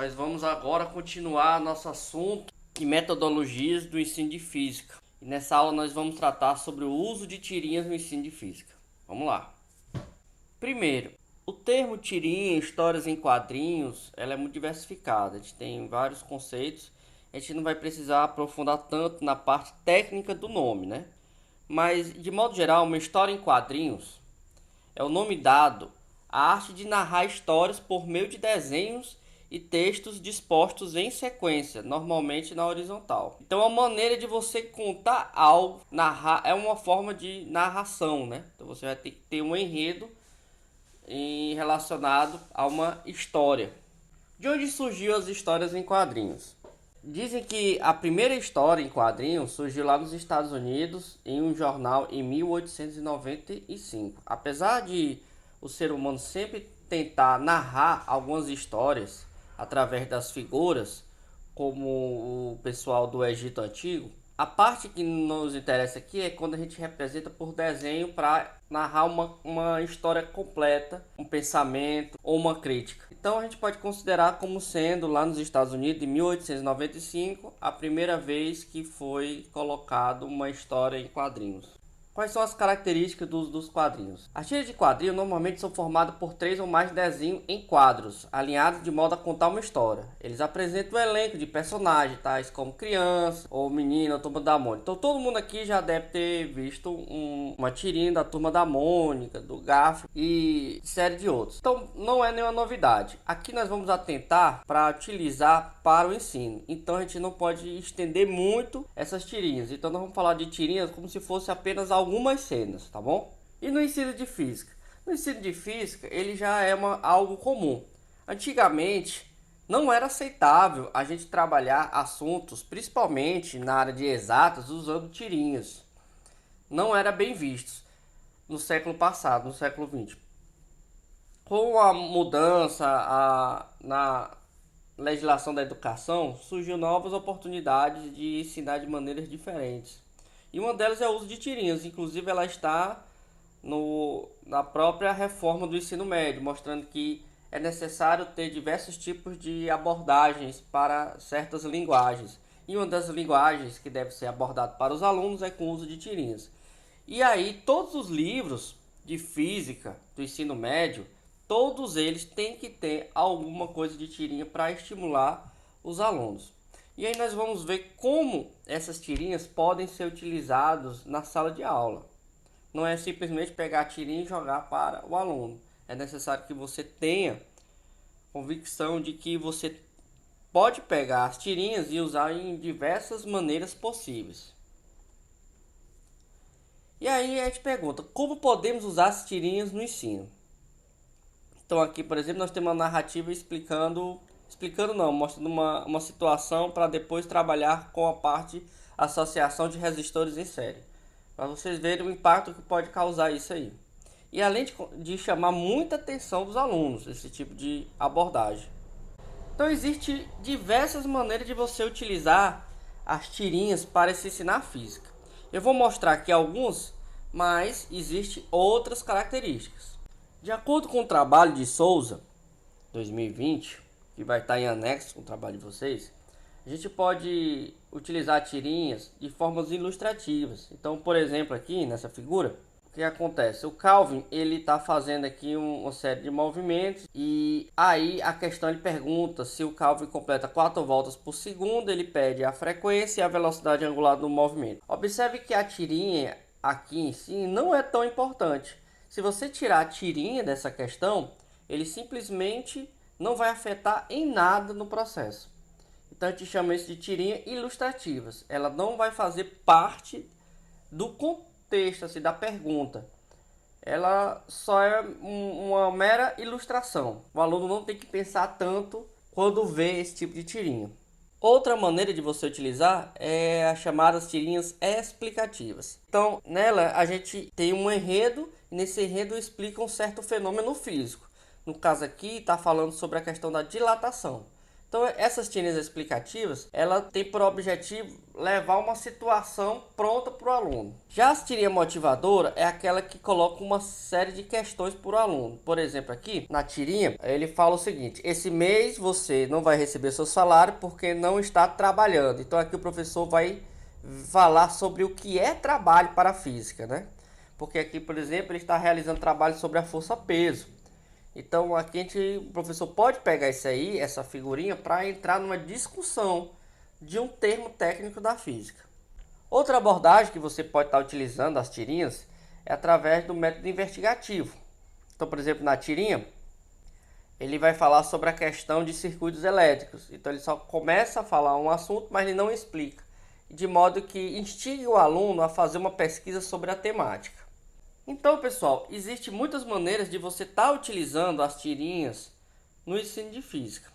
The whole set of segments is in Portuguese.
Nós vamos agora continuar nosso assunto de metodologias do ensino de física. E nessa aula nós vamos tratar sobre o uso de tirinhas no ensino de física. Vamos lá. Primeiro, o termo tirinha, histórias em quadrinhos, ela é muito diversificada. A gente tem vários conceitos. A gente não vai precisar aprofundar tanto na parte técnica do nome, né? Mas, de modo geral, uma história em quadrinhos é o nome dado à arte de narrar histórias por meio de desenhos e textos dispostos em sequência, normalmente na horizontal. Então, a maneira de você contar algo, narrar, é uma forma de narração, né? Então, você vai ter que ter um enredo relacionado a uma história. De onde surgiu as histórias em quadrinhos? Dizem que a primeira história em quadrinhos surgiu lá nos Estados Unidos em um jornal em 1895. Apesar de o ser humano sempre tentar narrar algumas histórias através das figuras, como o pessoal do Egito Antigo, a parte que nos interessa aqui é quando a gente representa por desenho para narrar uma história completa, um pensamento ou uma crítica. Então a gente pode considerar como sendo lá nos Estados Unidos, em 1895, a primeira vez que foi colocado uma história em quadrinhos. Quais são as características dos quadrinhos? As tiras de quadrinho normalmente são formadas por 3 ou mais desenhos em quadros, alinhados de modo a contar uma história. Eles apresentam um elenco de personagens, tais como criança, ou menina, ou Turma da Mônica. Então todo mundo aqui já deve ter visto uma tirinha da Turma da Mônica, do Garfield e série de outros. Então não é nenhuma novidade. Aqui nós vamos atentar para utilizar para o ensino. Então a gente não pode estender muito essas tirinhas. Então nós vamos falar de tirinhas como se fosse apenas algumas cenas, tá bom? E no ensino de física? No ensino de física, ele já é algo comum. Antigamente, não era aceitável a gente trabalhar assuntos, principalmente na área de exatas, usando tirinhas. Não era bem visto no século passado, no século XX. Com a mudança na legislação da educação, surgiu novas oportunidades de ensinar de maneiras diferentes. E uma delas é o uso de tirinhas, inclusive ela está na própria reforma do ensino médio, mostrando que é necessário ter diversos tipos de abordagens para certas linguagens. E uma das linguagens que deve ser abordada para os alunos é com o uso de tirinhas. E aí todos os livros de física do ensino médio, todos eles têm que ter alguma coisa de tirinha para estimular os alunos. E aí nós vamos ver como essas tirinhas podem ser utilizadas na sala de aula. Não é simplesmente pegar a tirinha e jogar para o aluno. É necessário que você tenha convicção de que você pode pegar as tirinhas e usar em diversas maneiras possíveis. E aí a gente pergunta, como podemos usar as tirinhas no ensino? Então aqui, por exemplo, nós temos uma narrativa mostrando uma situação para depois trabalhar com a parte associação de resistores em série. Para vocês verem o impacto que pode causar isso aí. E além de chamar muita atenção dos alunos, esse tipo de abordagem. Então existem diversas maneiras de você utilizar as tirinhas para se ensinar física. Eu vou mostrar aqui alguns, mas existem outras características. De acordo com o trabalho de Souza, 2020, que vai estar em anexo com o trabalho de vocês, a gente pode utilizar tirinhas de formas ilustrativas. Então, por exemplo, aqui nessa figura, o que acontece? O Calvin, ele está fazendo aqui uma série de movimentos e aí a questão ele pergunta se o Calvin completa 4 voltas por segundo, ele pede a frequência e a velocidade angular do movimento. Observe que a tirinha aqui em si não é tão importante. Se você tirar a tirinha dessa questão, ele simplesmente não vai afetar em nada no processo. Então a gente chama isso de tirinha ilustrativas. Ela não vai fazer parte do contexto assim, da pergunta. Ela só é uma mera ilustração. O aluno não tem que pensar tanto quando vê esse tipo de tirinha. Outra maneira de você utilizar é as chamadas tirinhas explicativas. Então, nela a gente tem um enredo e nesse enredo explica um certo fenômeno físico. No caso aqui está falando sobre a questão da dilatação. Então essas tirinhas explicativas, ela tem por objetivo levar uma situação pronta para o aluno. Já a tirinha motivadora é aquela que coloca uma série de questões para o aluno. Por exemplo, aqui na tirinha, ele fala o seguinte: esse mês você não vai receber seu salário porque não está trabalhando. Então aqui o professor vai falar sobre o que é trabalho para a física, né? Porque aqui, por exemplo, ele está realizando trabalho sobre a força-peso. Então aqui o professor pode pegar isso aí, essa figurinha, para entrar numa discussão de um termo técnico da física. Outra abordagem que você pode estar utilizando as tirinhas é através do método investigativo. Então, por exemplo, na tirinha, ele vai falar sobre a questão de circuitos elétricos. Então ele só começa a falar um assunto, mas ele não explica, de modo que instigue o aluno a fazer uma pesquisa sobre a temática. Então, pessoal, existem muitas maneiras de você estar utilizando as tirinhas no ensino de física.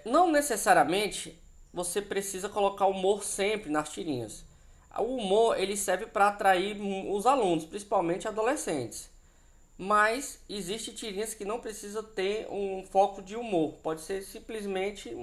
Não necessariamente você precisa colocar humor sempre nas tirinhas. O humor ele serve para atrair os alunos, principalmente adolescentes. Mas existem tirinhas que não precisa ter um foco de humor. Pode ser simplesmente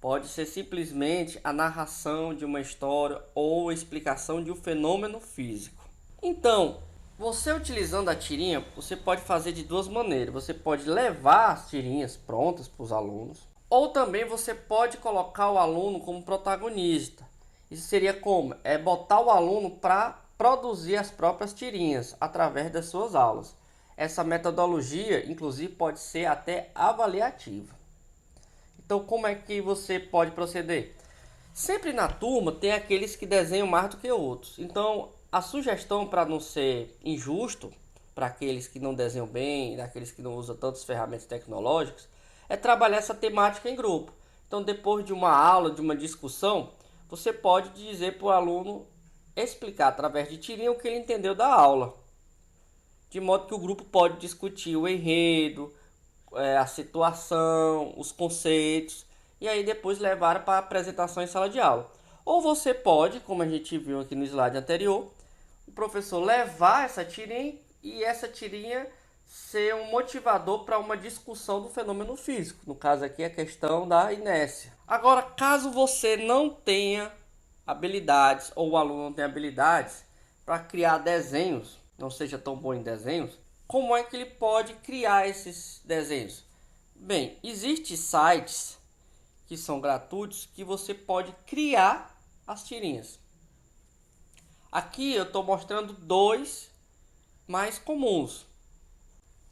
Pode ser simplesmente a narração de uma história ou a explicação de um fenômeno físico. Então, você utilizando a tirinha, você pode fazer de duas maneiras. Você pode levar as tirinhas prontas para os alunos, ou também você pode colocar o aluno como protagonista. Isso seria como? Botar o aluno para produzir as próprias tirinhas através das suas aulas. Essa metodologia, inclusive, pode ser até avaliativa. Então, como é que você pode proceder? Sempre na turma tem aqueles que desenham mais do que outros. Então, a sugestão, para não ser injusto para aqueles que não desenham bem, daqueles que não usam tantas ferramentas tecnológicas, é trabalhar essa temática em grupo. Então, depois de uma aula, de uma discussão, você pode dizer para o aluno explicar através de tirinha o que ele entendeu da aula. De modo que o grupo pode discutir o enredo, a situação, os conceitos, e aí depois levar para a apresentação em sala de aula. Ou você pode, como a gente viu aqui no slide anterior, o professor levar essa tirinha e essa tirinha ser um motivador para uma discussão do fenômeno físico. No caso aqui a questão da inércia. Agora, caso você não tenha habilidades ou o aluno não tenha habilidades para criar desenhos, não seja tão bom em desenhos, como é que ele pode criar esses desenhos? Bem, existem sites que são gratuitos que você pode criar as tirinhas. Aqui eu estou mostrando dois mais comuns,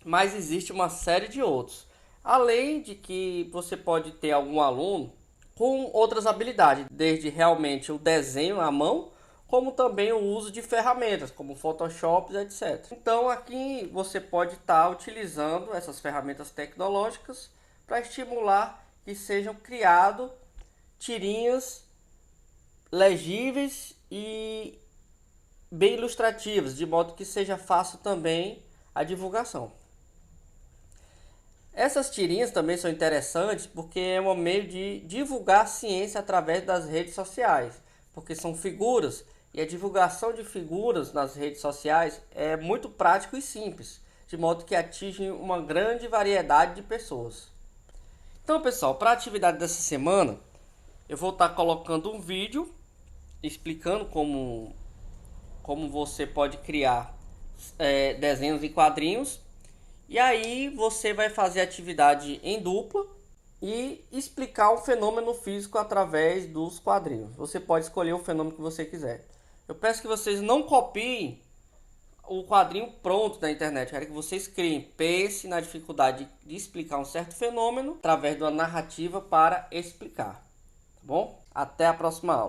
mas existe uma série de outros. Além de que você pode ter algum aluno com outras habilidades, desde realmente o desenho à mão, como também o uso de ferramentas, como Photoshop, etc. Então aqui você pode estar utilizando essas ferramentas tecnológicas para estimular que sejam criadas tirinhas legíveis e bem ilustrativas, de modo que seja fácil também a divulgação. Essas tirinhas também são interessantes porque é um meio de divulgar a ciência através das redes sociais, porque são figuras. E a divulgação de figuras nas redes sociais é muito prático e simples, de modo que atinge uma grande variedade de pessoas. Então, pessoal, para a atividade dessa semana, eu vou estar colocando um vídeo explicando como você pode criar desenhos em quadrinhos. E aí você vai fazer atividade em dupla e explicar um fenômeno físico através dos quadrinhos. Você pode escolher o fenômeno que você quiser. Eu peço que vocês não copiem o quadrinho pronto da internet. Eu quero que vocês criem, pense na dificuldade de explicar um certo fenômeno através de uma narrativa para explicar. Tá bom? Até a próxima aula.